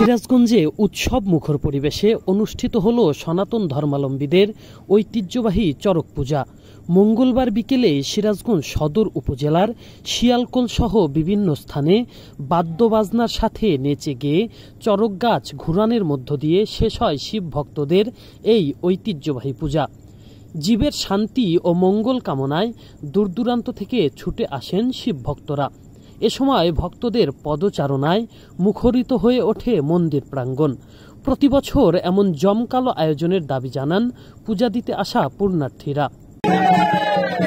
সিরাজগঞ্জে উৎসব মুখর পরিবেশে অনুষ্ঠিত হল সনাতন ধর্মাবলম্বীদের ঐতিহ্যবাহী চড়ক পূজা। মঙ্গলবার বিকেলে সিরাজগঞ্জ সদর উপজেলার শিয়ালকোল সহ বিভিন্ন স্থানে বাদ্যবাজনার সাথে নেচে গেয়ে চড়ক গাছ ঘুরানের মধ্য দিয়ে শেষ হয় শিব ভক্তদের এই ঐতিহ্যবাহী পূজা। জীবের শান্তি ও মঙ্গল কামনায় দূরদূরান্ত থেকে ছুটে আসেন শিব ভক্তরা। এ সময় ভক্তদের পদচারণায় মুখরিত হয়ে ওঠে মন্দির প্রাঙ্গণ। প্রতি বছর এমন জমকালো আয়োজনের দাবি জানান পূজা দিতে আসা পুণ্যার্থীরা।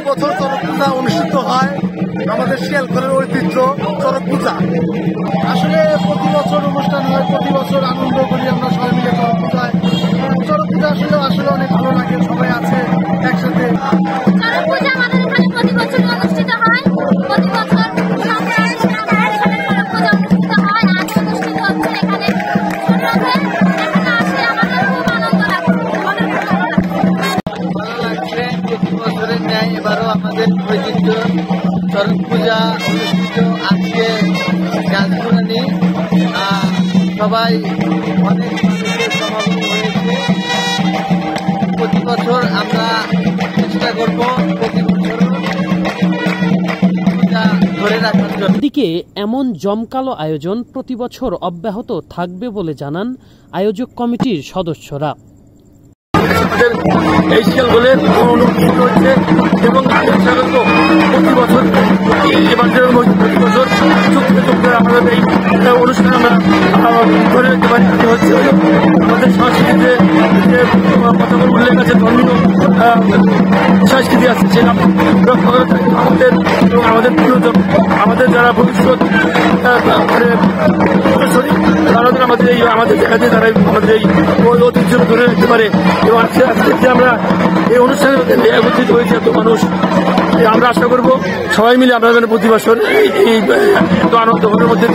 বছর চড়ক পূজা অনুষ্ঠিত হয় আমাদের শিয়ালকোলের ঐতিহ্য চড়ক পূজা। আসলে প্রতি বছর অনুষ্ঠান হয়, প্রতি বছর আনন্দ করি আমরা সবাই মিলে চড়ক পূজায়। চড়ক পূজা আসলে অনেক ভালো লাগে, সবাই আছে একসাথে। এবারও আমাদের ঐতিহ্য চড়ক পূজা অনুষ্ঠিত আজকে গাছগুলানি সবাই অনেক মানুষের সমাগম হয়েছে। প্রতি বছর আমরা চেষ্টা করব প্রতি বছর পূজা ধরে রাখার জন্য। এদিকে এমন জমকালো আয়োজন প্রতি বছর অব্যাহত থাকবে বলে জানান আয়োজক কমিটির সদস্যরা। এই শিয়ালকোলের অনুষ্ঠিত হচ্ছে এবং প্রতি বছর প্রতি বছর আমাদের এই অনুষ্ঠান আমরা ধরে রাখতে পারি। হচ্ছে আমাদের সংস্কৃতিতে যে কথাগুলো উল্লেখ আছে, ধর্মীয় সংস্কৃতি আছে, সেটা রক্ষা করে আমাদের এবং আমাদের প্রিয়জন, আমাদের যারা ভবিষ্যৎ তারা আমাদের এই আমাদের জায়গাতে তারা আমাদের এই ঐতিহ্য ধরে রাখতে পারে। এবং আজকে যে আমরা এই অনুষ্ঠানে একত্রিত হয়েছি এত মানুষ, আমরা আশা করব সবাই মিলে আমরা যেন প্রতি বছর এই এত আনন্দ ঘরের মধ্যে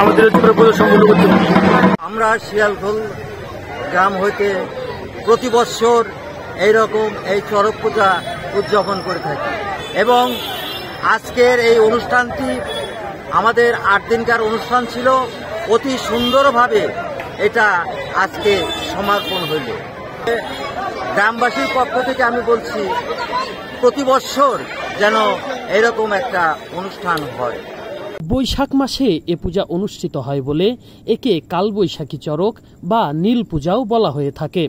আমাদের পুজো সম্পন্ন করতে পারি। আমরা শিয়ালকোল গ্রাম হইতে প্রতি বছর এইরকম এই চড়ক পূজা উদযাপন করে থাকি এবং আজকের এই অনুষ্ঠানটি আমাদের 8 দিনকার অনুষ্ঠান ছিল। অতি সুন্দরভাবে এটা আজকে সমাপন হইল। গ্রামবাসীর পক্ষ থেকে আমি বলছি প্রতি বছর যেন এরকম একটা অনুষ্ঠান হয়। বৈশাখ মাসে এ পূজা অনুষ্ঠিত হয় বলে একে কালবৈশাখী চড়ক বা নীল পূজাও বলা হয়ে থাকে।